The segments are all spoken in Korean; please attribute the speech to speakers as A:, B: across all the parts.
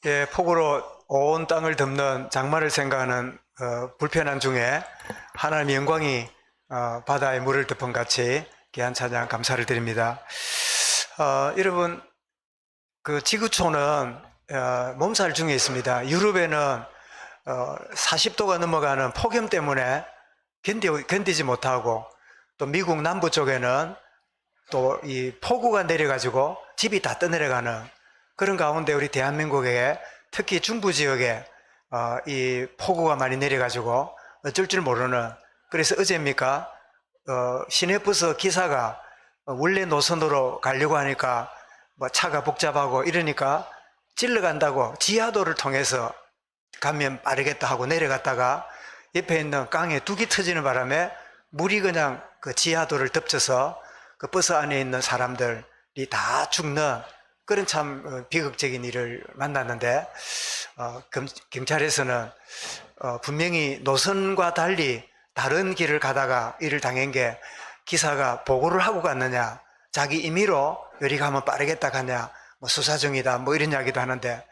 A: 예, 폭우로 온 땅을 덮는 장마를 생각하는 불편한 중에 하나님의 영광이 바다의 물을 덮은 같이 귀한 찬양 감사를 드립니다. 여러분, 그 지구촌은 몸살 중에 있습니다. 유럽에는 40도가 넘어가는 폭염 때문에 견디지 못하고, 또 미국 남부 쪽에는 또 이 폭우가 내려가지고 집이 다 떠내려가는 그런 가운데 우리 대한민국에 특히 중부 지역에 이 폭우가 많이 내려가지고 어쩔 줄 모르는, 그래서 어제입니까 시내버스 기사가 원래 노선으로 가려고 하니까 뭐 차가 복잡하고 이러니까 찔러간다고 지하도를 통해서 가면 빠르겠다 하고 내려갔다가 옆에 있는 강에 둑이 터지는 바람에 물이 그냥 그 지하도를 덮쳐서 그 버스 안에 있는 사람들이 다 죽는 그런 참 비극적인 일을 만났는데, 경찰에서는 분명히 노선과 달리 다른 길을 가다가 일을 당한 게 기사가 보고를 하고 갔느냐, 자기 임의로 요리 가면 빠르겠다 가냐, 뭐 수사 중이다 뭐 이런 이야기도 하는데,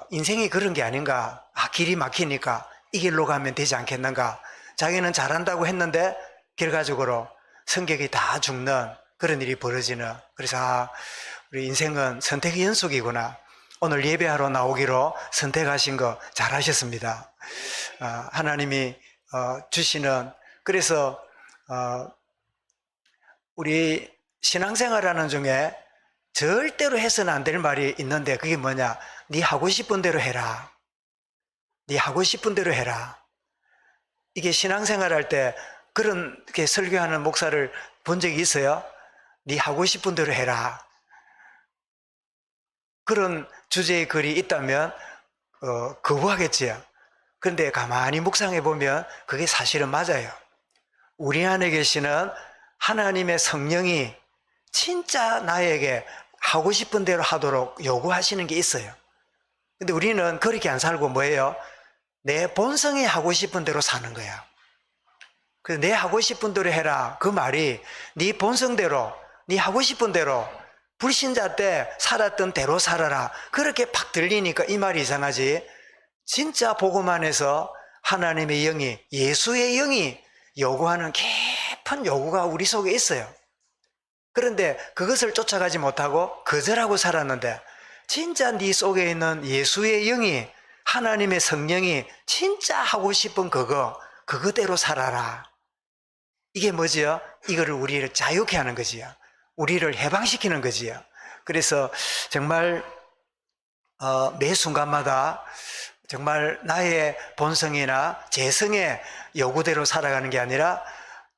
A: 인생이 그런 게 아닌가. 길이 막히니까 이 길로 가면 되지 않겠는가. 자기는 잘한다고 했는데 결과적으로 승객이 다 죽는 그런 일이 벌어지는, 그래서 우리 인생은 선택의 연속이구나. 오늘 예배하러 나오기로 선택하신 거 잘하셨습니다. 하나님이 주시는, 그래서 우리 신앙생활하는 중에 절대로 해서는 안 될 말이 있는데, 그게 뭐냐? 네 하고 싶은 대로 해라. 네 하고 싶은 대로 해라. 이게 신앙생활할 때 그렇게 설교하는 목사를 본 적이 있어요? 네 하고 싶은 대로 해라. 그런 주제의 글이 있다면 거부하겠지요. 그런데 가만히 묵상해 보면 그게 사실은 맞아요. 우리 안에 계시는 하나님의 성령이 진짜 나에게 하고 싶은 대로 하도록 요구하시는 게 있어요. 근데 우리는 그렇게 안 살고 뭐예요? 내 본성이 하고 싶은 대로 사는 거야. 그래서 내 하고 싶은 대로 해라, 그 말이 네 본성대로, 네 하고 싶은 대로, 불신자 때 살았던 대로 살아라, 그렇게 팍 들리니까 이 말이 이상하지. 진짜 복음 안에서 하나님의 영이, 예수의 영이 요구하는 깊은 요구가 우리 속에 있어요. 그런데 그것을 쫓아가지 못하고 거절하고 살았는데, 진짜 네 속에 있는 예수의 영이, 하나님의 성령이 진짜 하고 싶은 그거대로 살아라. 이게 뭐지요? 이거를 우리를 자유케 하는 거지요. 우리를 해방시키는 거지요. 그래서 정말 매 순간마다 정말 나의 본성이나 재성의 요구대로 살아가는 게 아니라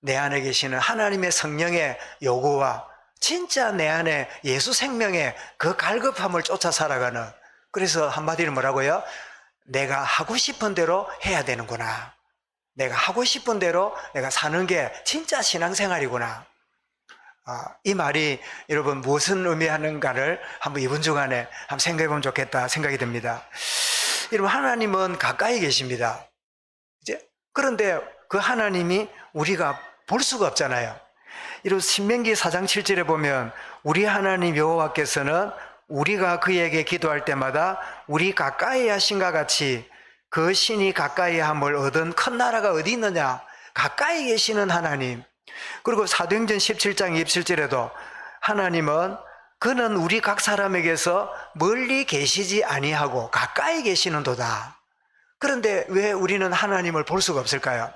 A: 내 안에 계시는 하나님의 성령의 요구와 진짜 내 안에 예수 생명의 그 갈급함을 쫓아 살아가는, 그래서 한마디로 뭐라고요? 내가 하고 싶은 대로 해야 되는구나. 내가 하고 싶은 대로 내가 사는 게 진짜 신앙생활이구나. 이 말이 여러분 무엇을 의미하는가를 한번 이번 주간에 한번 생각해 보면 좋겠다 생각이 듭니다. 여러분, 하나님은 가까이 계십니다. 그런데 그 하나님이 우리가 볼 수가 없잖아요. 이런 신명기 4장 7절에 보면 우리 하나님 여호와께서는 우리가 그에게 기도할 때마다 우리 가까이 하신과 같이 그 신이 가까이 함을 얻은 큰 나라가 어디 있느냐? 가까이 계시는 하나님. 그리고 사도행전 17장 27절에도 하나님은 그는 우리 각 사람에게서 멀리 계시지 아니하고 가까이 계시는도다. 그런데 왜 우리는 하나님을 볼 수가 없을까요?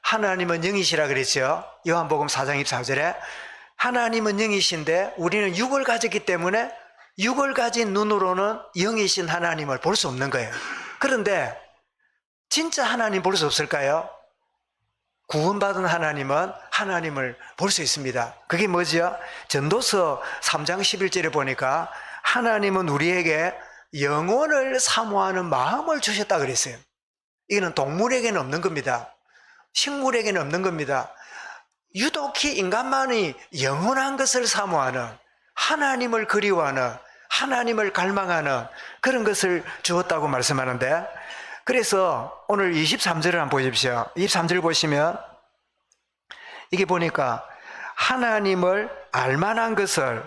A: 하나님은 영이시라 그랬죠. 요한복음 4장 24절에 하나님은 영이신데 우리는 육을 가졌기 때문에 육을 가진 눈으로는 영이신 하나님을 볼 수 없는 거예요. 그런데 진짜 하나님 볼 수 없을까요? 구원받은 하나님은 하나님을 볼 수 있습니다. 그게 뭐죠? 전도서 3장 11절에 보니까 하나님은 우리에게 영혼을 사모하는 마음을 주셨다 그랬어요. 이거는 동물에게는 없는 겁니다. 식물에게는 없는 겁니다. 유독히 인간만이 영원한 것을 사모하는, 하나님을 그리워하는, 하나님을 갈망하는 그런 것을 주었다고 말씀하는데, 그래서 오늘 23절을 한번 보십시오. 23절 보시면 이게 보니까 하나님을 알만한 것을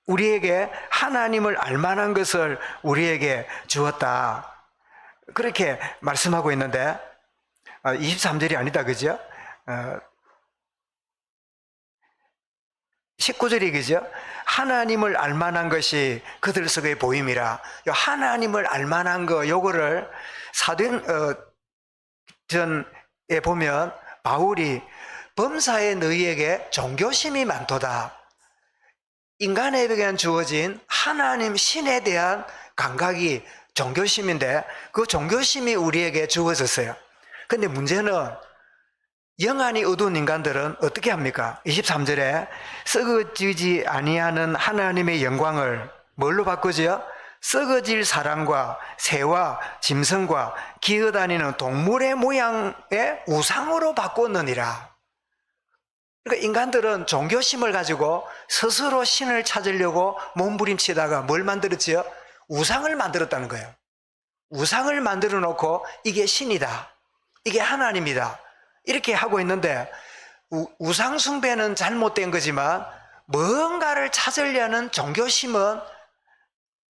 A: 우리에게 하나님을 알만한 것을 우리에게 주었다. 그렇게 말씀하고 있는데 23절이 아니다, 그죠? 19절이 그죠? 하나님을 알만한 것이 그들 속에 보임이라. 하나님을 알만한 거, 요거를 사도전에 보면 바울이 범사에 너희에게 종교심이 많도다. 인간에게 주어진 하나님 신에 대한 감각이 종교심인데 그 종교심이 우리에게 주어졌어요. 근데 문제는 영안이 어두운 인간들은 어떻게 합니까? 23절에 썩어지지 아니하는 하나님의 영광을 뭘로 바꾸죠? 썩어질 사람과 새와 짐승과 기어다니는 동물의 모양의 우상으로 바꾸느니라. 그러니까 인간들은 종교심을 가지고 스스로 신을 찾으려고 몸부림치다가 뭘 만들었지요? 우상을 만들었다는 거예요. 우상을 만들어 놓고 이게 신이다, 이게 하나님이다, 이렇게 하고 있는데 우상 숭배는 잘못된 거지만 뭔가를 찾으려는 종교심은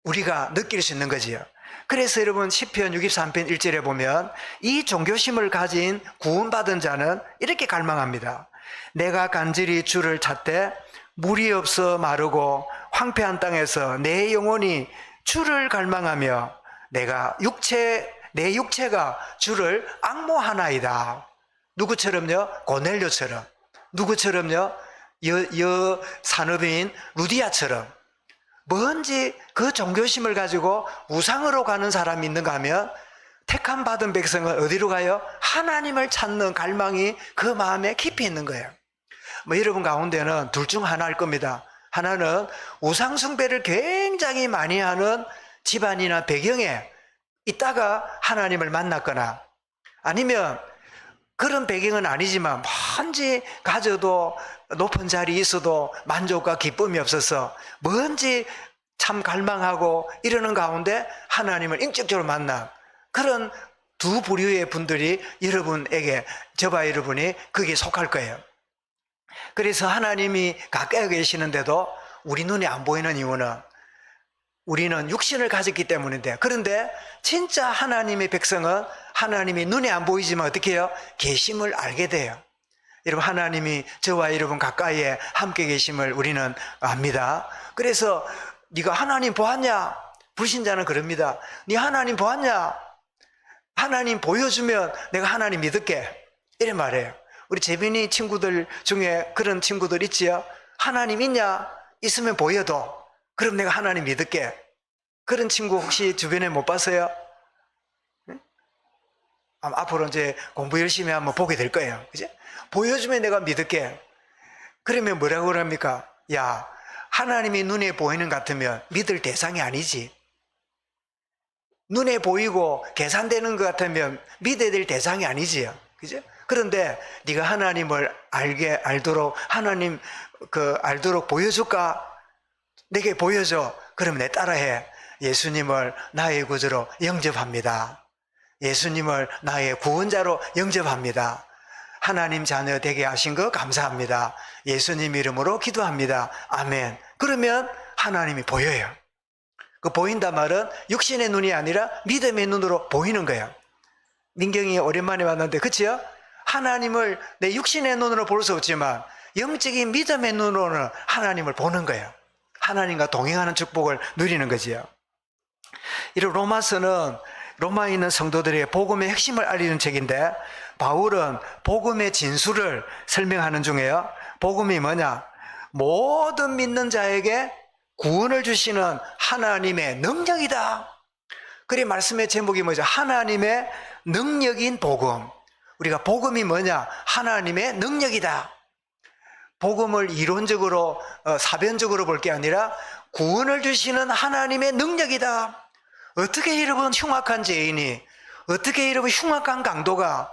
A: 우리가 느낄 수 있는 거지요. 그래서 여러분 시편 63편 1절에 보면 이 종교심을 가진 구원받은 자는 이렇게 갈망합니다. 내가 간절히 주를 찾되 물이 없어 마르고 황폐한 땅에서 내 영혼이 주를 갈망하며 내 육체가 주를 앙모하나이다. 누구처럼요? 고넬료처럼. 누구처럼요? 여 산업인 루디아처럼. 뭔지 그 종교심을 가지고 우상으로 가는 사람이 있는가 하면 택함 받은 백성은 어디로 가요? 하나님을 찾는 갈망이 그 마음에 깊이 있는 거예요. 여러분 가운데는 둘 중 하나일 겁니다. 하나는 우상 숭배를 굉장히 많이 하는 집안이나 배경에 있다가 하나님을 만났거나, 아니면 그런 배경은 아니지만 뭔지 가져도 높은 자리에 있어도 만족과 기쁨이 없어서 뭔지 참 갈망하고 이러는 가운데 하나님을 인격적으로 만난 그런 두 부류의 분들이 여러분에게, 저와 여러분이 거기에 속할 거예요. 그래서 하나님이 가까이 계시는데도 우리 눈에 안 보이는 이유는 우리는 육신을 가졌기 때문인데, 그런데 진짜 하나님의 백성은 하나님이 눈에 안 보이지만 어떻게 해요? 계심을 알게 돼요. 여러분, 하나님이 저와 여러분 가까이에 함께 계심을 우리는 압니다. 그래서 네가 하나님 보았냐? 불신자는 그럽니다. 네 하나님 보았냐? 하나님 보여주면 내가 하나님 믿을게, 이래 말해요. 우리 재빈이 친구들 중에 그런 친구들 있지요? 하나님 있냐? 있으면 보여도 그럼 내가 하나님 믿을게. 그런 친구 혹시 주변에 못 봤어요? 앞으로 이제 공부 열심히 하면 보게 될 거예요. 그죠? 보여주면 내가 믿을게. 그러면 뭐라고 그럽니까? 야, 하나님이 눈에 보이는 것 같으면 믿을 대상이 아니지. 눈에 보이고 계산되는 것 같으면 믿어야 될 대상이 아니지요. 그죠? 그런데 네가 하나님을 알도록, 하나님 알도록 보여줄까? 내게 보여줘. 그러면 내 따라해. 예수님을 나의 구주로 영접합니다. 예수님을 나의 구원자로 영접합니다. 하나님 자녀 되게 하신 거 감사합니다. 예수님 이름으로 기도합니다. 아멘. 그러면 하나님이 보여요. 그 보인단 말은 육신의 눈이 아니라 믿음의 눈으로 보이는 거예요. 민경이 오랜만에 왔는데, 그치요? 하나님을 내 육신의 눈으로 볼 수 없지만 영적인 믿음의 눈으로는 하나님을 보는 거예요. 하나님과 동행하는 축복을 누리는 거지요. 이런 로마서는 로마에 있는 성도들의 복음의 핵심을 알리는 책인데, 바울은 복음의 진수를 설명하는 중에요, 복음이 뭐냐? 모든 믿는 자에게 구원을 주시는 하나님의 능력이다. 그래, 말씀의 제목이 뭐죠? 하나님의 능력인 복음. 우리가 복음이 뭐냐? 하나님의 능력이다. 복음을 이론적으로 사변적으로 볼 게 아니라 구원을 주시는 하나님의 능력이다. 어떻게 여러분 흉악한 죄인이, 어떻게 여러분 흉악한 강도가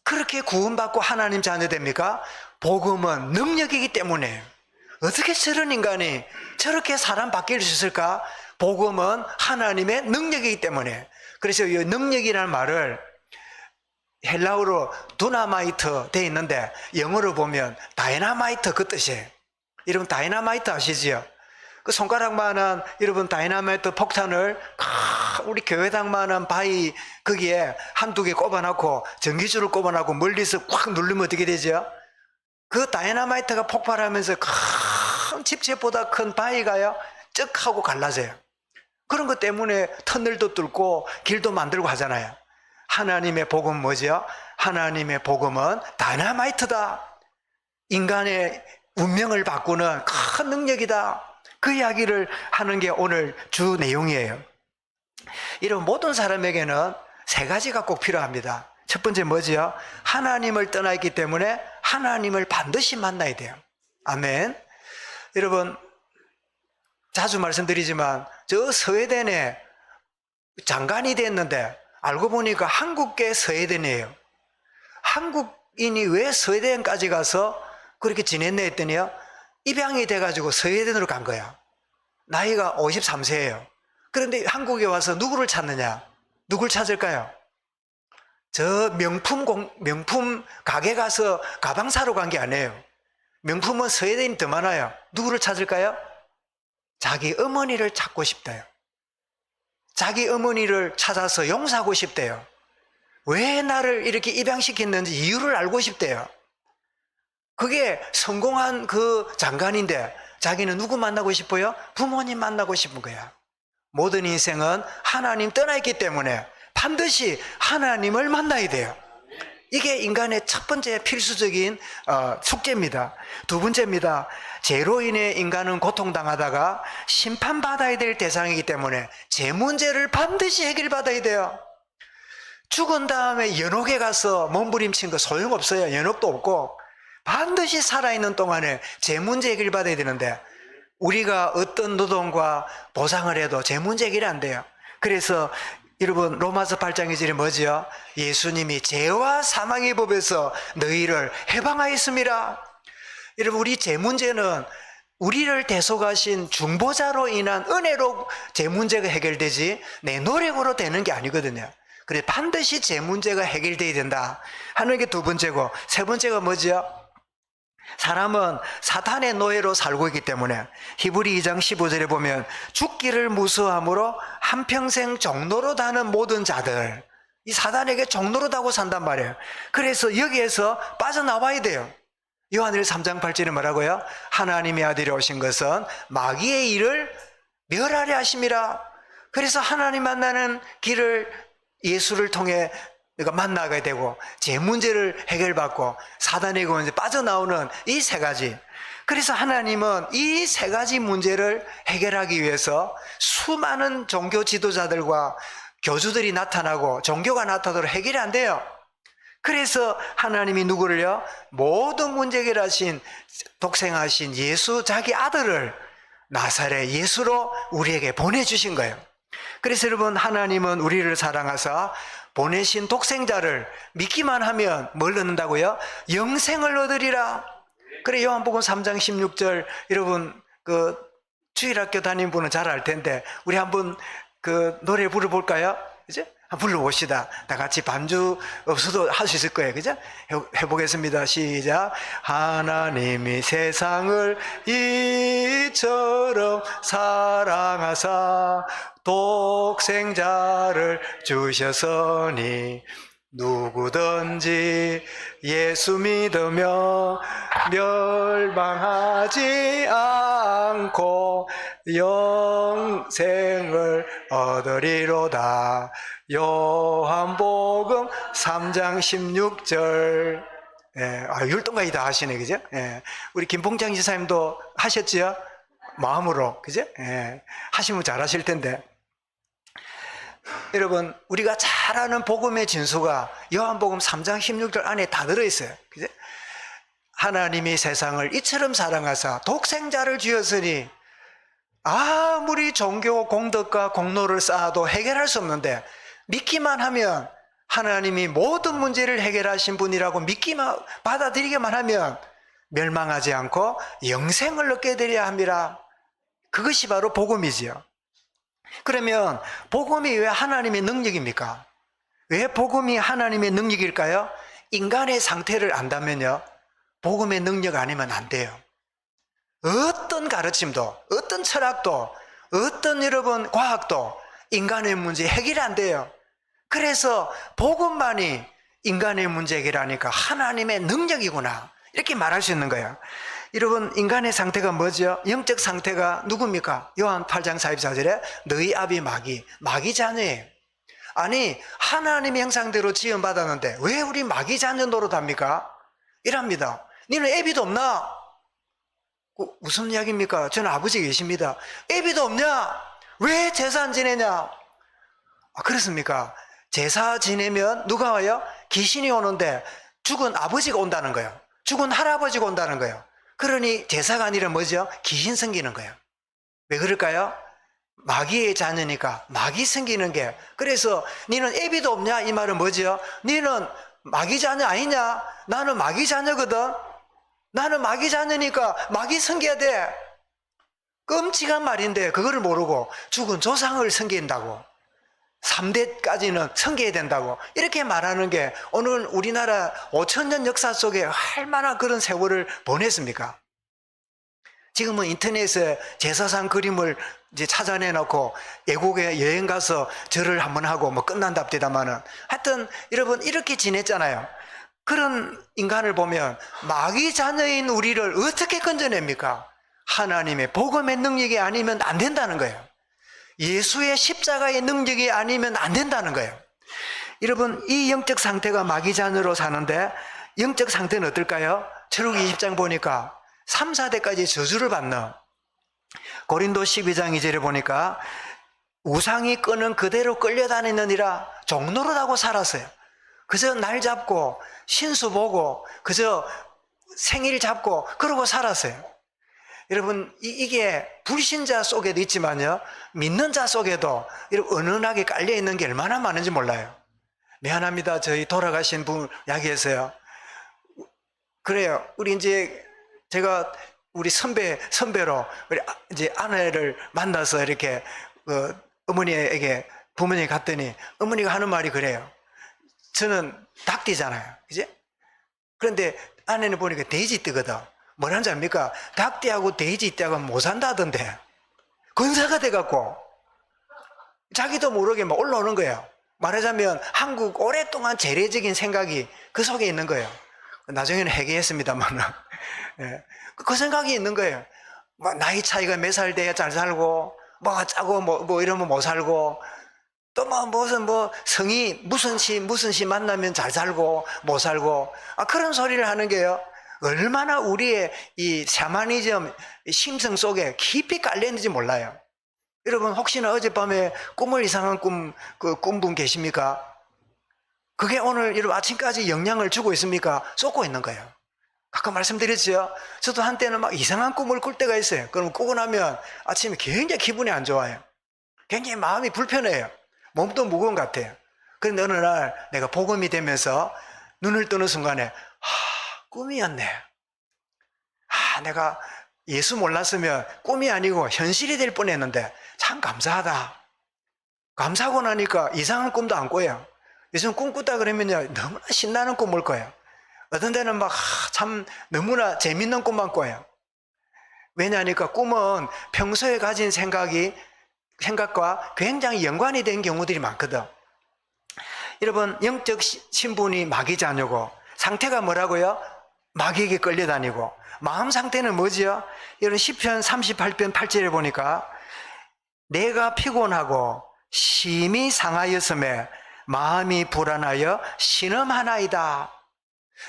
A: 그렇게 구원받고 하나님 자녀 됩니까? 복음은 능력이기 때문에. 어떻게 저런 인간이 저렇게 사람 바뀔 수 있을까? 복음은 하나님의 능력이기 때문에. 그래서 이 능력이라는 말을 헬라어로 두나마이트 돼 있는데 영어로 보면 다이나마이트 그 뜻이에요. 여러분 다이나마이트 아시지요? 그 손가락만한 여러분 다이나마이트 폭탄을 우리 교회당만한 바위 거기에 한두 개 꼽아놓고 전기줄을 꼽아놓고 멀리서 확 누르면 어떻게 되죠? 그 다이나마이트가 폭발하면서 큰 집채보다 큰 바위가요 쩍 하고 갈라져요. 그런 것 때문에 터널도 뚫고 길도 만들고 하잖아요. 하나님의 복음 뭐죠? 하나님의 복음은 다이나마이트다. 인간의 운명을 바꾸는 큰 능력이다. 그 이야기를 하는 게 오늘 주 내용이에요. 이런 모든 사람에게는 세 가지가 꼭 필요합니다. 첫 번째 뭐지요? 하나님을 떠나있기 때문에 하나님을 반드시 만나야 돼요. 아멘. 여러분 자주 말씀드리지만 저 스웨덴에 장관이 됐는데 알고 보니까 한국계 스웨덴이에요. 한국인이 왜 스웨덴까지 가서 그렇게 지냈네 했더니요, 입양이 돼가지고 스웨덴으로 간 거야. 나이가 53세예요. 그런데 한국에 와서 누구를 찾느냐? 누굴 찾을까요? 저 명품 가게 가서 가방 사러 간 게 아니에요. 명품은 스웨덴이 더 많아요. 누구를 찾을까요? 자기 어머니를 찾고 싶대요. 자기 어머니를 찾아서 용서하고 싶대요. 왜 나를 이렇게 입양시켰는지 이유를 알고 싶대요. 그게 성공한 그 장관인데 자기는 누구 만나고 싶어요? 부모님 만나고 싶은 거야. 모든 인생은 하나님 떠나있기 때문에 반드시 하나님을 만나야 돼요. 이게 인간의 첫 번째 필수적인 숙제입니다. 두 번째입니다. 죄로 인해 인간은 고통당하다가 심판받아야 될 대상이기 때문에 죄 문제를 반드시 해결받아야 돼요. 죽은 다음에 연옥에 가서 몸부림친 거 소용없어요. 연옥도 없고 반드시 살아있는 동안에 죄 문제 해결받아야 되는데 우리가 어떤 노동과 보상을 해도 죄 문제 해결이 안 돼요. 그래서 여러분 로마서 8장 2절에 뭐지요? 예수님이 죄와 사망의 법에서 너희를 해방하였습니다. 여러분 우리 죄 문제는 우리를 대속하신 중보자로 인한 은혜로 죄 문제가 해결되지 내 노력으로 되는 게 아니거든요. 그래 반드시 죄 문제가 해결돼야 된다 하는 게 두 번째고, 세 번째가 뭐지요? 사람은 사탄의 노예로 살고 있기 때문에 히브리 2장 15절에 보면 죽기를 무서워함으로 한평생 종로로 다는 모든 자들, 이 사단에게 종로로 다고 산단 말이에요. 그래서 여기에서 빠져나와야 돼요. 요한일 3장 8절에 뭐라고요? 하나님의 아들이 오신 것은 마귀의 일을 멸하려 하심이라. 그래서 하나님 만나는 길을 예수를 통해 그러니까 만나게 되고 제 문제를 해결받고 사단에게 이제 빠져나오는 이 세 가지. 그래서 하나님은 이 세 가지 문제를 해결하기 위해서 수많은 종교 지도자들과 교주들이 나타나고 종교가 나타나도록 해결이 안 돼요. 그래서 하나님이 누구를요? 모든 문제 해결하신 독생하신 예수 자기 아들을 나사렛 예수로 우리에게 보내주신 거예요. 그래서 여러분 하나님은 우리를 사랑하사 보내신 독생자를 믿기만 하면 뭘 얻는다고요? 영생을 얻으리라. 그래 요한복음 3장 16절 여러분 그 주일학교 다닌 분은 잘 알 텐데 우리 한번 그 노래 불러볼까요? 그죠? 한번 불러봅시다. 다 같이 반주 없어도 할 수 있을 거예요. 그죠? 해보겠습니다. 시작. 하나님이 세상을 이처럼 사랑하사 독생자를 주셨으니 누구든지 예수 믿으며 멸망하지 않고 영생을 얻으리로다. 요한복음 3장 16절. 율동가이 다 하시네, 그죠? 우리 김봉장 지사님도 하셨지요? 마음으로, 그죠? 하시면 잘하실 텐데. 여러분, 우리가 잘 아는 복음의 진수가 요한복음 3장 16절 안에 다 들어있어요. 그죠? 하나님이 세상을 이처럼 사랑하사 독생자를 주었으니 아무리 종교 공덕과 공로를 쌓아도 해결할 수 없는데 믿기만 하면 하나님이 모든 문제를 해결하신 분이라고 믿기만 받아들이기만 하면 멸망하지 않고 영생을 얻게 되려 함이라. 그것이 바로 복음이지요. 그러면 복음이 왜 하나님의 능력입니까? 왜 복음이 하나님의 능력일까요? 인간의 상태를 안다면요 복음의 능력 아니면 안 돼요. 어떤 가르침도, 어떤 철학도, 어떤 여러분 과학도 인간의 문제 해결이 안 돼요. 그래서 복음만이 인간의 문제 해결하니까 하나님의 능력이구나, 이렇게 말할 수 있는 거예요. 여러분, 인간의 상태가 뭐죠? 영적 상태가 누굽니까? 요한 8장 44절에 너희 아비 마귀 자녀예요. 아니, 하나님의 형상대로 지음받았는데 왜 우리 마귀 자녀 노릇합니까? 이랍니다. 너는 애비도 없나? 무슨 이야기입니까? 저는 아버지 계십니다. 애비도 없냐? 왜 제사 안 지내냐? 그렇습니까? 제사 지내면 누가 와요? 귀신이 오는데 죽은 아버지가 온다는 거예요. 죽은 할아버지가 온다는 거예요. 그러니 제사가 아니라 뭐죠? 귀신 생기는 거예요. 왜 그럴까요? 마귀의 자녀니까 마귀 생기는 게. 그래서 너는 애비도 없냐? 이 말은 뭐죠? 너는 마귀 자녀 아니냐? 나는 마귀 자녀거든. 나는 마귀 자녀니까 마귀 섬겨야 돼. 끔찍한 말인데 그거를 모르고 죽은 조상을 섬긴다고, 3대까지는 섬겨야 된다고 이렇게 말하는 게 오늘 우리나라 5,000년 역사 속에 얼마나 그런 세월을 보냈습니까? 지금은 인터넷에 제사상 그림을 이제 찾아내놓고 외국에 여행 가서 절을 한번 하고 뭐 끝난답디다마는, 하여튼 여러분 이렇게 지냈잖아요. 그런 인간을 보면 마귀 자녀인 우리를 어떻게 건져냅니까? 하나님의 복음의 능력이 아니면 안 된다는 거예요. 예수의 십자가의 능력이 아니면 안 된다는 거예요. 여러분, 이 영적 상태가 마귀 자녀로 사는데 영적 상태는 어떨까요? 철후기 20장 보니까 3, 4대까지 저주를 받는, 고린도 12장 2절에 보니까 우상이 끄는 그대로 끌려다니느니라 종노릇하고 살았어요. 그저 날 잡고 신수 보고 그저 생일 잡고 그러고 살았어요. 여러분, 이게 불신자 속에도 있지만요, 믿는 자 속에도 이렇게 은은하게 깔려있는 게 얼마나 많은지 몰라요. 미안합니다. 저희 돌아가신 분 이야기해서요. 그래요. 우리 이제 제가 우리 선배로 우리 이제 아내를 만나서 이렇게 어머니에게 부모님이 갔더니 어머니가 하는 말이 그래요. 저는 닭띠잖아요. 그지? 그런데 아내는 보니까 돼지띠거든. 뭐라는지 압니까? 닭띠하고 돼지띠하고 못 산다던데. 근사가 돼갖고 자기도 모르게 막 올라오는 거예요. 말하자면 한국 오랫동안 재래적인 생각이 그 속에 있는 거예요. 나중에는 해결했습니다만 그 생각이 있는 거예요. 뭐 나이 차이가 몇 살 돼야 잘 살고, 뭐가 짜고 뭐 이러면 못 살고, 또 무슨 성이 무슨 시 만나면 잘 살고 못 살고, 그런 소리를 하는 게요, 얼마나 우리의 이 샤머니즘 심성 속에 깊이 깔려있는지 몰라요. 여러분, 혹시나 어젯밤에 꿈을 이상한 꾼 분 계십니까? 그게 오늘 여러분 아침까지 영향을 주고 있습니까? 쏟고 있는 거예요. 아까 말씀드렸죠? 저도 한때는 막 이상한 꿈을 꿀 때가 있어요. 그럼 꾸고 나면 아침에 굉장히 기분이 안 좋아요. 굉장히 마음이 불편해요. 몸도 무거운 것 같아요. 그런데 어느 날 내가 복음이 되면서 눈을 뜨는 순간에 꿈이었네. 내가 예수 몰랐으면 꿈이 아니고 현실이 될 뻔했는데 참 감사하다. 감사하고 나니까 이상한 꿈도 안 꿔요. 요즘 꿈 꿨다 그러면요, 너무나 신나는 꿈을 꿔요. 어떤 데는 막 참 너무나 재밌는 꿈만 꿔요. 왜냐하니까 꿈은 평소에 가진 생각과 굉장히 연관이 된 경우들이 많거든. 여러분, 영적 신분이 마귀 자녀고 상태가 뭐라고요? 마귀에게 끌려다니고, 마음 상태는 뭐지요? 여러분, 시편 38편 8절에 보니까 내가 피곤하고 심히 상하였음에 마음이 불안하여 신음하나이다.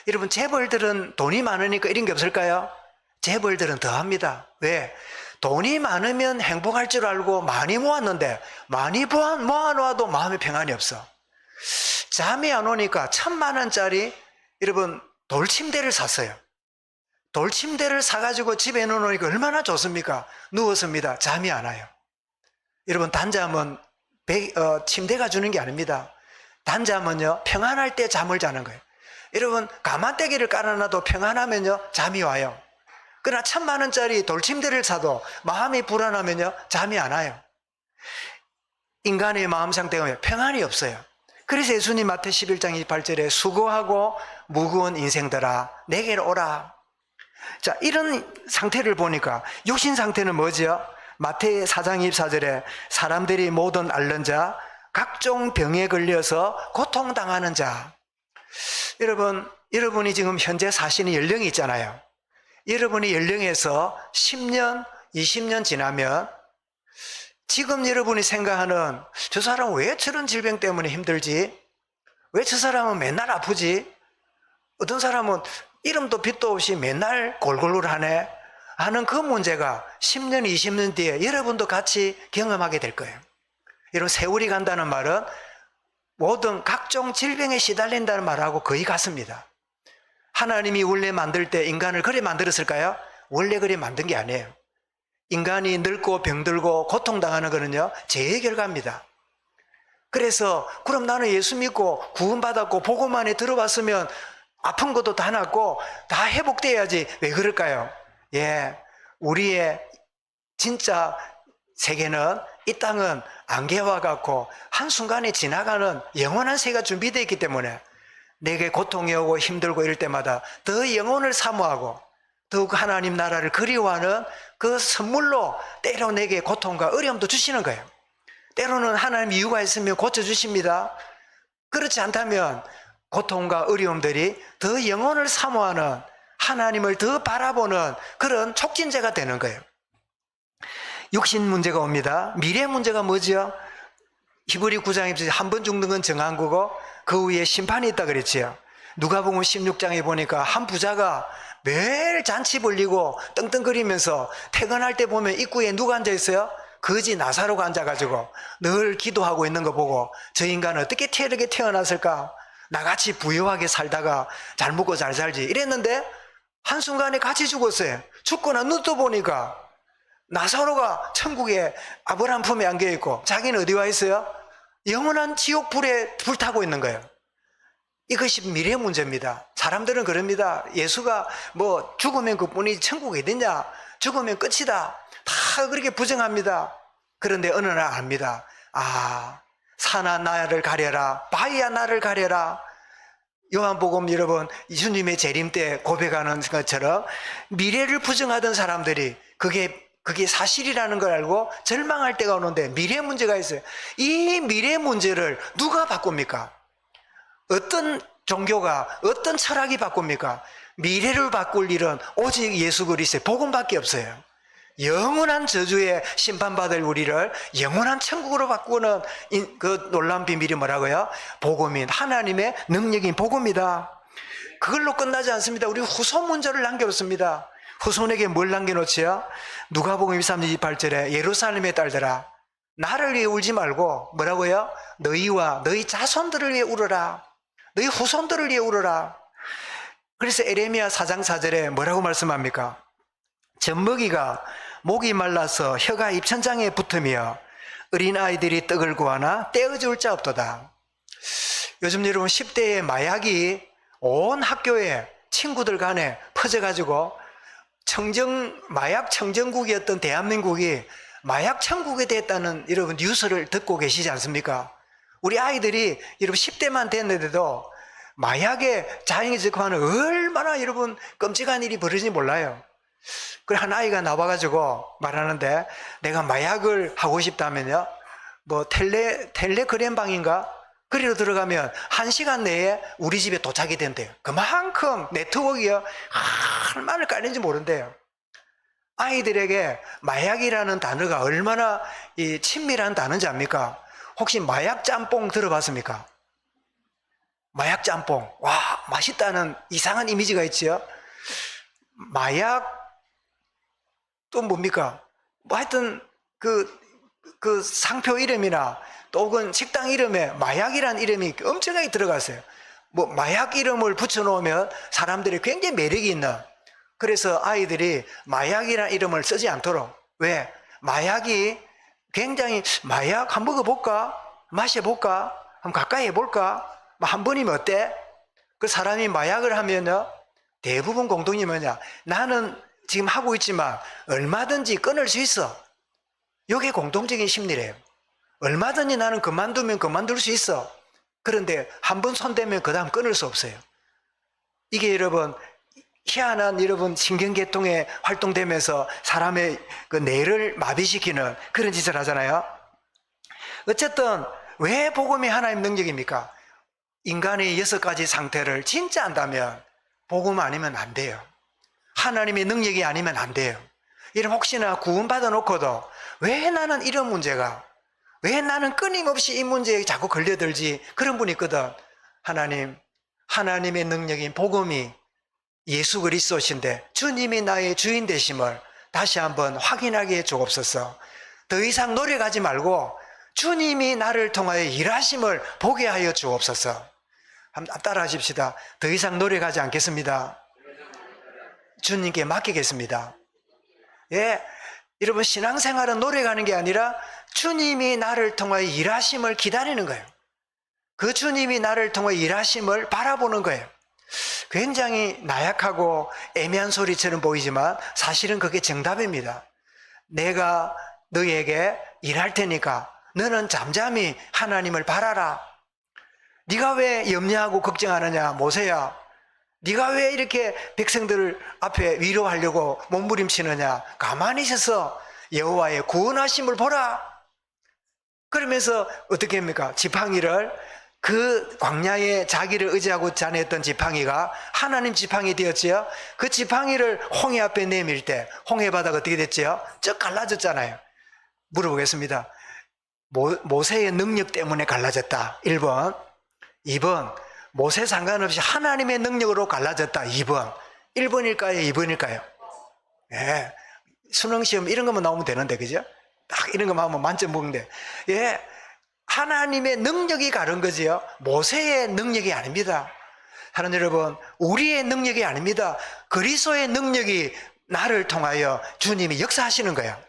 A: 여러분, 재벌들은 돈이 많으니까 이런 게 없을까요? 재벌들은 더 합니다. 왜? 돈이 많으면 행복할 줄 알고 많이 모았는데 많이 모아놓아도 마음에 평안이 없어. 잠이 안 오니까 1,000만 원짜리 여러분 돌침대를 샀어요. 돌침대를 사가지고 집에 넣어놓으니까 얼마나 좋습니까? 누웠습니다. 잠이 안 와요. 여러분, 단잠은 침대가 주는 게 아닙니다. 단잠은요, 평안할 때 잠을 자는 거예요. 여러분, 가마떼기를 깔아놔도 평안하면요, 잠이 와요. 그러나 1,000만 원짜리 돌침대를 사도 마음이 불안하면요, 잠이 안 와요. 인간의 마음 상태가 평안이 없어요. 그래서 예수님 마태 11장 28절에 수고하고 무거운 인생들아 내게로 오라. 자, 이런 상태를 보니까 육신 상태는 뭐죠? 마태 4장 24절에 사람들이 모든 앓는 자, 각종 병에 걸려서 고통당하는 자. 여러분이 지금 현재 사시는 연령이 있잖아요. 여러분이 연령에서 10년, 20년 지나면 지금 여러분이 생각하는 저 사람은 왜 저런 질병 때문에 힘들지? 왜 저 사람은 맨날 아프지? 어떤 사람은 이름도 빛도 없이 맨날 골골하네 하는 그 문제가 10년, 20년 뒤에 여러분도 같이 경험하게 될 거예요. 이런 세월이 간다는 말은 모든 각종 질병에 시달린다는 말하고 거의 같습니다. 하나님이 원래 만들 때 인간을 그래 만들었을까요? 원래 그래 만든 게 아니에요. 인간이 늙고 병들고 고통당하는 거는요, 죄의 결과입니다. 그래서 그럼 나는 예수 믿고 구원받았고 복음 안에 들어왔으면 아픈 것도 다 낫고 다 회복돼야지 왜 그럴까요? 예, 우리의 진짜 세계는, 이 땅은 안개와 같고 한순간에 지나가는 영원한 세계가 준비되어 있기 때문에 내게 고통이 오고 힘들고 이럴 때마다 더 영혼을 사모하고 더욱 하나님 나라를 그리워하는 그 선물로 때로 내게 고통과 어려움도 주시는 거예요. 때로는 하나님 이유가 있으면 고쳐주십니다. 그렇지 않다면 고통과 어려움들이 더 영혼을 사모하는, 하나님을 더 바라보는 그런 촉진제가 되는 거예요. 육신 문제가 옵니다. 미래 문제가 뭐죠? 히브리 9장에 한 번 죽는 건 정한 거고 그 위에 심판이 있다 그랬지요. 누가복음 16장에 보니까 한 부자가 매일 잔치 벌리고 떵떵거리면서 퇴근할 때 보면 입구에 누가 앉아 있어요? 거지 나사로가 앉아가지고 늘 기도하고 있는 거 보고 저 인간은 어떻게 이렇게 태어났을까? 나같이 부유하게 살다가 잘 먹고 잘 살지 이랬는데 한순간에 같이 죽었어요. 죽거나 눈 떠 보니까 나사로가 천국에 아브라함 품에 안겨있고 자기는 어디 와 있어요? 영원한 지옥 불에 불타고 있는 거예요. 이것이 미래 문제입니다. 사람들은 그럽니다. 예수가 뭐 죽으면 그뿐이지 천국에 어딨냐, 죽으면 끝이다, 다 그렇게 부정합니다. 그런데 어느 날 압니다. 아, 산아 나를 가려라, 바위야 나를 가려라. 요한복음 여러분 예수님의 재림 때 고백하는 것처럼 미래를 부정하던 사람들이 그게 사실이라는 걸 알고 절망할 때가 오는데 미래 문제가 있어요. 이 미래 문제를 누가 바꿉니까? 어떤 종교가, 어떤 철학이 바꿉니까? 미래를 바꿀 일은 오직 예수 그리스도의 복음밖에 없어요. 영원한 저주에 심판받을 우리를 영원한 천국으로 바꾸는 그 놀라운 비밀이 뭐라고요? 복음인 하나님의 능력인 복음이다. 그걸로 끝나지 않습니다. 우리 후손 문제를 남겨놓습니다. 후손에게 뭘 남겨놓지요? 누가복음 23장 28절에 예루살렘의 딸들아 나를 위해 울지 말고 뭐라고요? 너희와 너희 자손들을 위해 울어라. 너희 후손들을 위해 울어라. 그래서 에레미야 4장 4절에 뭐라고 말씀합니까? 젖먹이가 목이 말라서 혀가 입천장에 붙으며 어린아이들이 떡을 구하나 떼어줄 자 없도다. 요즘 여러분 10대의 마약이 온 학교에 친구들 간에 퍼져가지고 마약 청정국이었던 대한민국이 마약 천국이 됐다는 여러분 뉴스를 듣고 계시지 않습니까? 우리 아이들이 여러분 10대만 됐는데도 마약에 자행해지고하는 얼마나 여러분 끔찍한 일이 벌어지는지 몰라요. 그래 한 아이가 나와가지고 말하는데 내가 마약을 하고 싶다면요 뭐 텔레그램방인가 그리로 들어가면 1시간 내에 우리 집에 도착이 된대요. 그만큼 네트워크가 얼마나 깔린지 모른대요. 아이들에게 마약이라는 단어가 얼마나 친밀한 단어인지 압니까? 혹시 마약 짬뽕 들어봤습니까? 마약 짬뽕, 와 맛있다는 이상한 이미지가 있지요. 마약 또 뭡니까? 뭐 하여튼 그 상표 이름이나 또 혹은 식당 이름에 마약이라는 이름이 엄청나게 들어갔어요. 뭐 마약 이름을 붙여놓으면 사람들이 굉장히 매력이 있는, 그래서 아이들이 마약이라는 이름을 쓰지 않도록. 왜? 마약이 굉장히 마약 한번 먹어볼까? 마셔볼까? 한번 가까이 해볼까? 한 번이면 어때? 그 사람이 마약을 하면요 대부분 공통이 뭐냐? 나는 지금 하고 있지만 얼마든지 끊을 수 있어. 이게 공통적인 심리래요. 얼마든지 나는 그만두면 그만둘 수 있어. 그런데 한 번 손대면 그 다음 끊을 수 없어요. 이게 여러분 희한한 여러분 신경계통에 활동되면서 사람의 그 뇌를 마비시키는 그런 짓을 하잖아요. 어쨌든 왜 복음이 하나님 능력입니까? 인간의 6가지 상태를 진짜 안다면 복음 아니면 안 돼요. 하나님의 능력이 아니면 안 돼요. 이런 혹시나 구원받아 놓고도 왜 나는 이런 문제가, 왜 나는 끊임없이 이 문제에 자꾸 걸려들지, 그런 분이 있거든. 하나님의 능력인 복음이 예수 그리스도신데 주님이 나의 주인 되심을 다시 한번 확인하게 해 주옵소서. 더 이상 노력하지 말고 주님이 나를 통하여 일하심을 보게 하여 주옵소서. 한번 따라 하십시다. 더 이상 노력하지 않겠습니다. 주님께 맡기겠습니다. 예, 여러분 신앙생활은 노력하는 게 아니라 주님이 나를 통하여 일하심을 기다리는 거예요. 그 주님이 나를 통하여 일하심을 바라보는 거예요. 굉장히 나약하고 애매한 소리처럼 보이지만 사실은 그게 정답입니다. 내가 너에게 일할 테니까 너는 잠잠히 하나님을 바라라. 네가 왜 염려하고 걱정하느냐 모세야. 네가 왜 이렇게 백성들 앞에 위로하려고 몸부림치느냐. 가만히 있어서 여호와의 구원하심을 보라. 그러면서 어떻게 합니까? 지팡이를, 그 광야에 자기를 의지하고 자네했던 지팡이가 하나님 지팡이 되었지요. 그 지팡이를 홍해 앞에 내밀 때 홍해 바다가 어떻게 됐지요? 쭉 갈라졌잖아요. 물어보겠습니다. 모세의 능력 때문에 갈라졌다. 1번. 2번. 모세 상관없이 하나님의 능력으로 갈라졌다. 2번. 1번일까요? 2번일까요? 예. 수능시험 이런 것만 나오면 되는데, 그죠? 딱 이런 것만 하면 만점 먹는데. 예. 하나님의 능력이 가른 거지요. 모세의 능력이 아닙니다. 사랑하는 여러분, 우리의 능력이 아닙니다. 그리스도의 능력이 나를 통하여 주님이 역사하시는 거예요.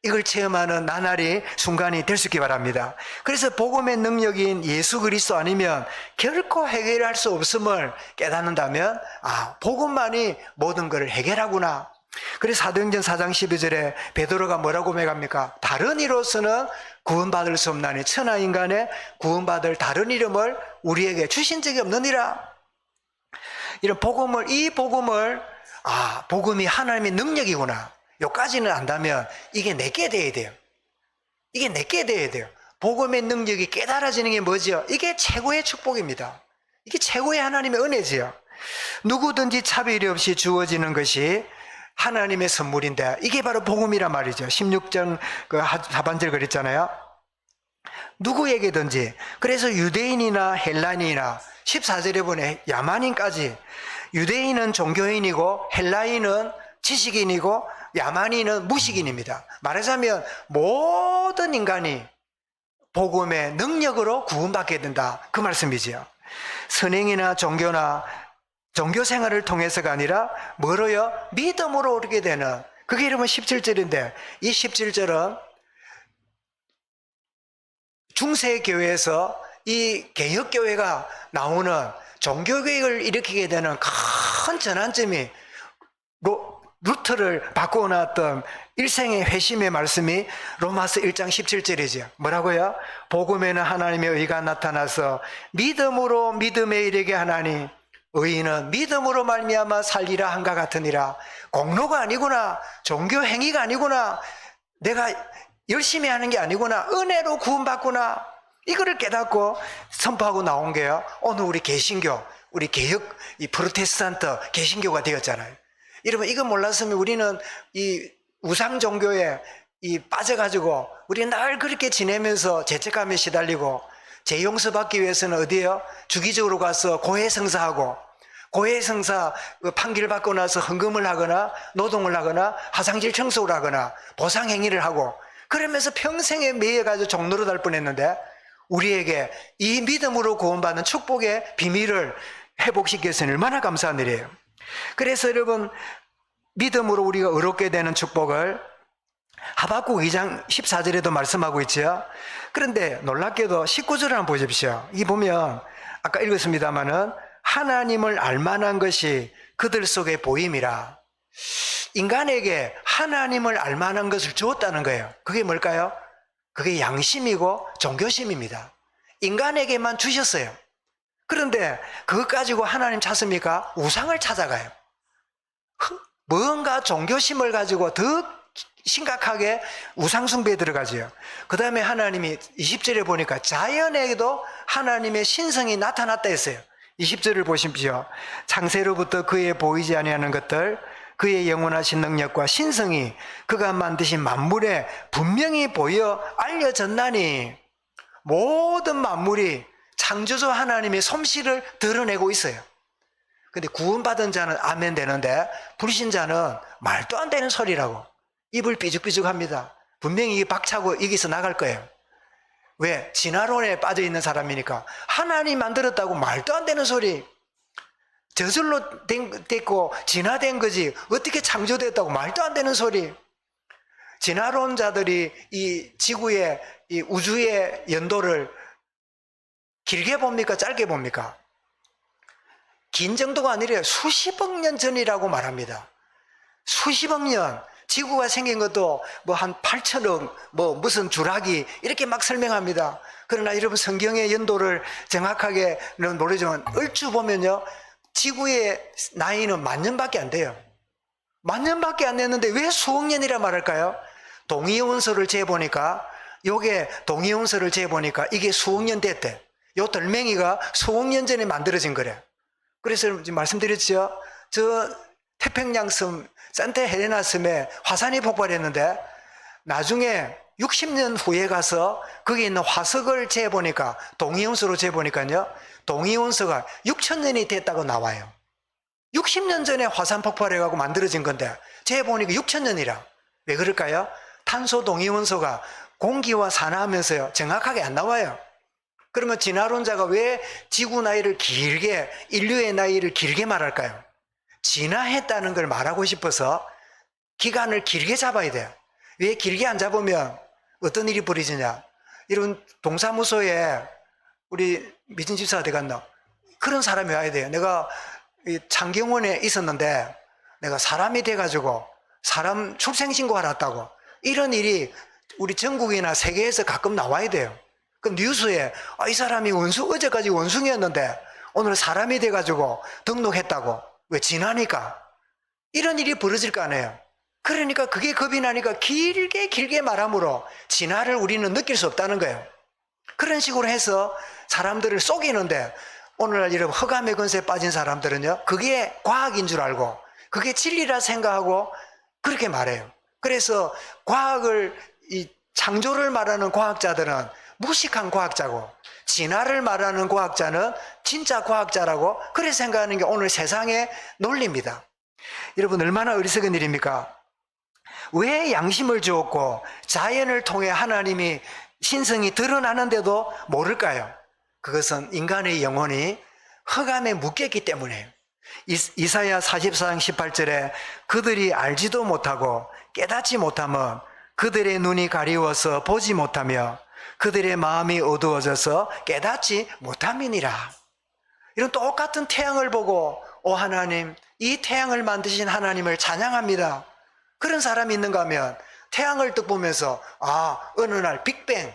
A: 이걸 체험하는 나날이 순간이 될 수 있기 바랍니다. 그래서 복음의 능력인 예수 그리스도 아니면 결코 해결할 수 없음을 깨닫는다면, 복음만이 모든 것을 해결하구나. 그래서 사도행전 4장 12절에 베드로가 뭐라고 고백합니까? 다른 이로서는 구원받을 수 없나니 천하인간의 구원받을 다른 이름을 우리에게 주신 적이 없느니라. 이런 복음을, 이 복음을, 복음이 하나님의 능력이구나, 여기까지는 안다면 이게 내게 돼야 돼요. 이게 내게 돼야 돼요. 복음의 능력이 깨달아지는 게 뭐지요? 이게 최고의 축복입니다. 이게 최고의 하나님의 은혜지요. 누구든지 차별이 없이 주어지는 것이 하나님의 선물인데, 이게 바로 복음이란 말이죠. 16장 그 하반절 그랬잖아요. 누구에게든지. 그래서 유대인이나 헬라인이나 14절에 보내 야만인까지, 유대인은 종교인이고 헬라인은 지식인이고 야만인은 무식인입니다. 말하자면 모든 인간이 복음의 능력으로 구원받게 된다, 그 말씀이지요. 선행이나 종교나 종교 생활을 통해서가 아니라 뭐로요? 믿음으로 오르게 되는, 그게 이름은 17절인데, 이 17절은 중세교회에서 이 개혁교회가 나오는 종교개혁을 일으키게 되는 큰 전환점이 루터를 바꾸어 놨던 일생의 회심의 말씀이 로마서 1장 17절이죠. 뭐라고요? 복음에는 하나님의 의가 나타나서 믿음으로 믿음에 이르게 하나니 의인은 믿음으로 말미암아 살리라 한가 같으니라. 공로가 아니구나, 종교 행위가 아니구나, 내가 열심히 하는 게 아니구나, 은혜로 구원받구나, 이거를 깨닫고 선포하고 나온 게요, 오늘 우리 개신교, 우리 개혁, 이 프로테스탄트 개신교가 되었잖아요. 여러분, 이거 몰랐으면 우리는 이 우상 종교에 빠져가지고 우리 날 그렇게 지내면서 죄책감에 시달리고, 죄 용서받기 위해서는 어디에요? 주기적으로 가서 고해성사하고, 고해성사 판결 받고 나서 헌금을 하거나 노동을 하거나 화상질 청소를 하거나 보상행위를 하고, 그러면서 평생에 매여가지고 종로로 달 뻔했는데, 우리에게 이 믿음으로 구원받는 축복의 비밀을 회복시켰으니 얼마나 감사한 일이에요. 그래서 여러분, 믿음으로 우리가 의롭게 되는 축복을 하박국 2장 14절에도 말씀하고 있죠. 그런데 놀랍게도 19절을 한번 보십시오. 이 보면 아까 읽었습니다마는 하나님을 알만한 것이 그들 속에 보임이라. 인간에게 하나님을 알만한 것을 주었다는 거예요. 그게 뭘까요? 그게 양심이고 종교심입니다. 인간에게만 주셨어요. 그런데 그것 가지고 하나님 찾습니까? 우상을 찾아가요. 뭔가 종교심을 가지고 더 심각하게 우상숭배에 들어가지요. 그 다음에 하나님이 20절에 보니까 자연에도 하나님의 신성이 나타났다 했어요. 20절을 보십시오. 창세로부터 그의 보이지 아니하는 것들, 그의 영원하신 능력과 신성이 그가 만드신 만물에 분명히 보여 알려졌나니, 모든 만물이 창조주 하나님의 솜씨를 드러내고 있어요. 근데 구원받은 자는 아멘 되는데 불신자는 말도 안 되는 소리라고 입을 삐죽삐죽 합니다. 분명히 이게 박차고 여기서 나갈 거예요. 왜? 진화론에 빠져 있는 사람이니까. 하나님 만들었다고 말도 안 되는 소리. 저절로 됐고 진화된 거지 어떻게 창조됐다고 말도 안 되는 소리. 진화론자들이 이 지구의 이 우주의 연도를 길게 봅니까 짧게 봅니까? 긴 정도가 아니라 수십억 년 전이라고 말합니다. 수십억 년. 지구가 생긴 것도 뭐 한 8천억 뭐 무슨 주라기 이렇게 막 설명합니다. 그러나 여러분 성경의 연도를 정확하게는 모르지만 얼추 보면요, 지구의 나이는 10,000년밖에 안 돼요. 10,000년밖에 안 됐는데 왜 수억 년이라 말할까요? 동위원소를 재보니까, 요게 동위원소를 재보니까 이게 수억 년 됐대. 요 돌멩이가 수억 년 전에 만들어진 거래. 그래서 지금 말씀드렸죠. 저 태평양 섬 산타 헬레나 섬에 화산이 폭발했는데 나중에 60년 후에 가서 거기 있는 화석을 재보니까, 동위원소로 재보니까요, 동위원소가 6,000년이 됐다고 나와요. 60년 전에 화산 폭발해가지고 만들어진 건데 재보니까 6,000년이라. 왜 그럴까요? 탄소 동위원소가 공기와 산화하면서요 정확하게 안 나와요. 그러면 진화론자가 왜 지구 나이를 길게, 인류의 나이를 길게 말할까요? 진화했다는 걸 말하고 싶어서 기간을 길게 잡아야 돼요. 왜 길게 안 잡으면 어떤 일이 벌어지냐? 이런 동사무소에 우리 미진 집사 어디 갔나? 그런 사람이 와야 돼요. 내가 창경원에 있었는데 내가 사람이 돼가지고 사람 출생신고하러 왔다고. 이런 일이 우리 전국이나 세계에서 가끔 나와야 돼요. 그럼 뉴스에 이 사람이 어제까지 원숭이였는데 오늘 사람이 돼가지고 등록했다고. 왜? 진화니까. 이런 일이 벌어질 거 아니에요. 그러니까 그게 겁이 나니까 길게 말함으로 진화를 우리는 느낄 수 없다는 거예요. 그런 식으로 해서 사람들을 속이는데, 오늘날 여러분 허감의 권세에 빠진 사람들은요 그게 과학인 줄 알고 그게 진리라 생각하고 그렇게 말해요. 그래서 과학을, 이 창조를 말하는 과학자들은 무식한 과학자고, 진화를 말하는 과학자는 진짜 과학자라고 그렇게 생각하는 게 오늘 세상의 논리입니다. 여러분 얼마나 어리석은 일입니까? 왜 양심을 주었고 자연을 통해 하나님이 신성이 드러나는데도 모를까요? 그것은 인간의 영혼이 흑암에 묶였기 때문에. 이사야 44장 18절에 그들이 알지도 못하고 깨닫지 못하면 그들의 눈이 가리워서 보지 못하며 그들의 마음이 어두워져서 깨닫지 못함이니라. 이런 똑같은 태양을 보고 오 하나님, 이 태양을 만드신 하나님을 찬양합니다. 그런 사람이 있는가 하면 태양을 딱 보면서 어느 날 빅뱅,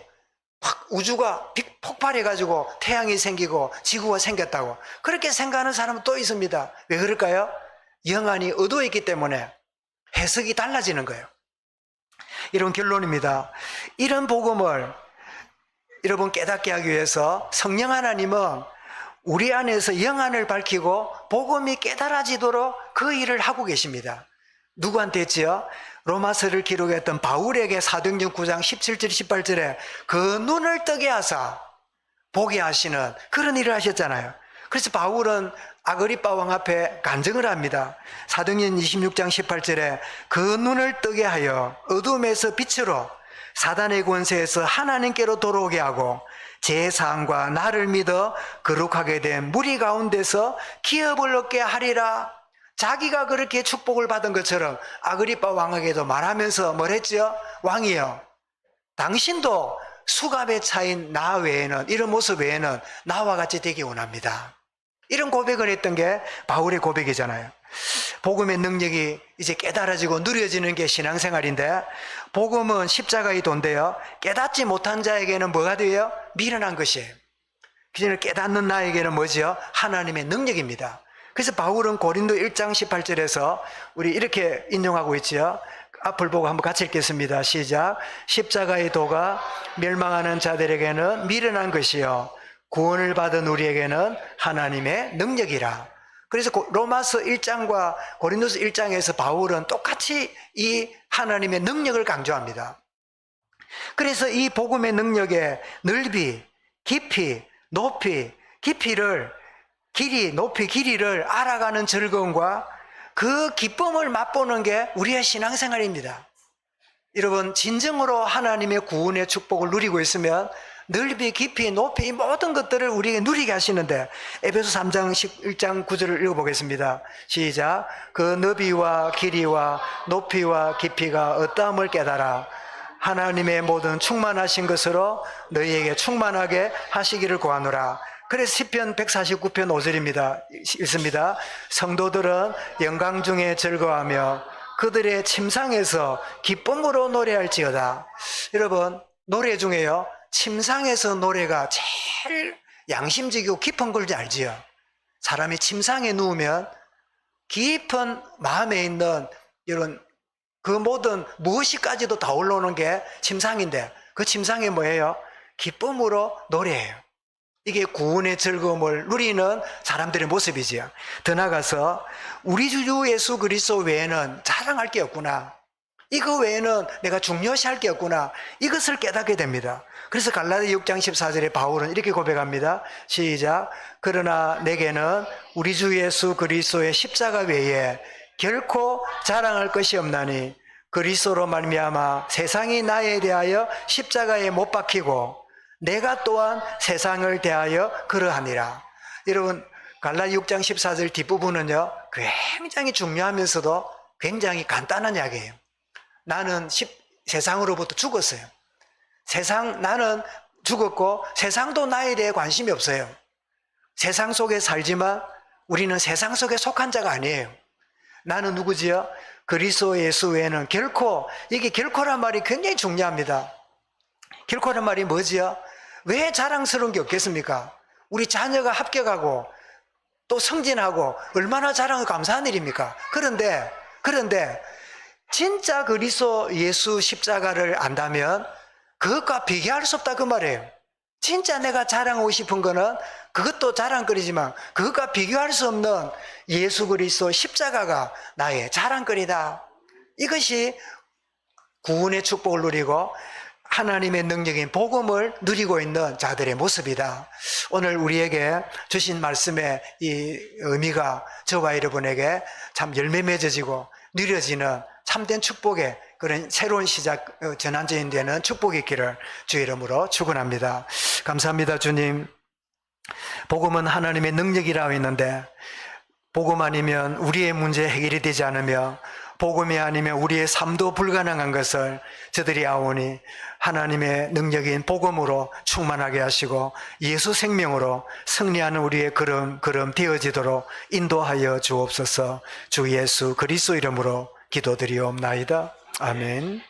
A: 확 우주가 폭발해가지고 태양이 생기고 지구가 생겼다고 그렇게 생각하는 사람은 또 있습니다. 왜 그럴까요? 영안이 어두워있기 때문에 해석이 달라지는 거예요. 이런 결론입니다. 이런 복음을 여러분 깨닫게 하기 위해서 성령 하나님은 우리 안에서 영안을 밝히고 복음이 깨달아지도록 그 일을 하고 계십니다. 누구한테 했지요? 로마서를 기록했던 바울에게 사도행전 9장 17절 18절에 그 눈을 뜨게 하사 보게 하시는 그런 일을 하셨잖아요. 그래서 바울은 아그리빠 왕 앞에 간증을 합니다. 사도행전 26장 18절에 그 눈을 뜨게 하여 어둠에서 빛으로 사단의 권세에서 하나님께로 돌아오게 하고 제 사랑과 나를 믿어 거룩하게 된 무리 가운데서 기업을 얻게 하리라. 자기가 그렇게 축복을 받은 것처럼 아그리빠 왕에게도 말하면서 뭘 했죠? 왕이여, 당신도 수갑에 차인 나 외에는, 이런 모습 외에는 나와 같이 되기 원합니다. 이런 고백을 했던 게 바울의 고백이잖아요. 복음의 능력이 이제 깨달아지고 누려지는 게 신앙생활인데, 복음은 십자가의 도인데요, 깨닫지 못한 자에게는 뭐가 돼요? 미련한 것이에요. 그냥 깨닫는 나에게는 뭐지요? 하나님의 능력입니다. 그래서 바울은 고린도 1장 18절에서 우리 이렇게 인용하고 있지요. 앞을 보고 한번 같이 읽겠습니다. 시작. 십자가의 도가 멸망하는 자들에게는 미련한 것이요 구원을 받은 우리에게는 하나님의 능력이라. 그래서 로마서 1장과 고린도서 1장에서 바울은 똑같이 이 하나님의 능력을 강조합니다. 그래서 이 복음의 능력의 넓이, 깊이, 높이, 높이, 길이를 알아가는 즐거움과 그 기쁨을 맛보는 게 우리의 신앙생활입니다. 여러분, 진정으로 하나님의 구원의 축복을 누리고 있으면 넓이, 깊이, 높이 이 모든 것들을 우리에게 누리게 하시는데, 에베소 3장 1장 9절을 읽어보겠습니다. 시작. 그 너비와 길이와 높이와 깊이가 어떠함을 깨달아 하나님의 모든 충만하신 것으로 너희에게 충만하게 하시기를 구하노라. 그래서 시편 149편 5절입니다. 읽습니다. 성도들은 영광 중에 즐거워하며 그들의 침상에서 기쁨으로 노래할지어다. 여러분, 노래 중에요, 침상에서 노래가 제일 양심적이고 깊은 걸 알지요. 사람이 침상에 누우면 깊은 마음에 있는 이런 그 모든 무엇이까지도 다 올라오는 게 침상인데, 그 침상이 뭐예요? 기쁨으로 노래해요. 이게 구원의 즐거움을 누리는 사람들의 모습이지요. 더 나아가서 우리 주 예수 그리스도 외에는 자랑할 게 없구나, 이거 외에는 내가 중요시할 게 없구나, 이것을 깨닫게 됩니다. 그래서 갈라디아 6장 14절에 바울은 이렇게 고백합니다. 시작. 그러나 내게는 우리 주 예수 그리스도의 십자가 외에 결코 자랑할 것이 없나니 그리스도로 말미암아 세상이 나에 대하여 십자가에 못 박히고 내가 또한 세상을 대하여 그러하니라. 여러분, 갈라디아 6장 14절 뒷부분은요, 굉장히 중요하면서도 굉장히 간단한 이야기예요. 나는 세상으로부터 죽었어요. 나는 죽었고 세상도 나에 대해 관심이 없어요. 세상 속에 살지만 우리는 세상 속에 속한 자가 아니에요. 나는 누구지요? 그리스도 예수 외에는 결코, 이게 결코란 말이 굉장히 중요합니다. 결코란 말이 뭐지요? 왜 자랑스러운 게 없겠습니까? 우리 자녀가 합격하고 또 승진하고 얼마나 자랑을 감사한 일입니까? 그런데 진짜 그리스도 예수 십자가를 안다면 그것과 비교할 수 없다 그 말이에요. 진짜 내가 자랑하고 싶은 거는 그것도 자랑거리지만 그것과 비교할 수 없는 예수 그리스도 십자가가 나의 자랑거리다. 이것이 구원의 축복을 누리고 하나님의 능력인 복음을 누리고 있는 자들의 모습이다. 오늘 우리에게 주신 말씀의 이 의미가 저와 여러분에게 참 열매 맺어지고 누려지는 참된 축복의 그런 새로운 시작, 전환점이 되는 축복이 있기를 주의 이름으로 축원합니다. 감사합니다. 주님, 복음은 하나님의 능력이라고 했는데 복음 아니면 우리의 문제 해결이 되지 않으며 복음이 아니면 우리의 삶도 불가능한 것을 저들이 아오니 하나님의 능력인 복음으로 충만하게 하시고 예수 생명으로 승리하는 우리의 걸음 되어지도록 인도하여 주옵소서. 주 예수 그리스도 이름으로 기도드리옵나이다. 아멘.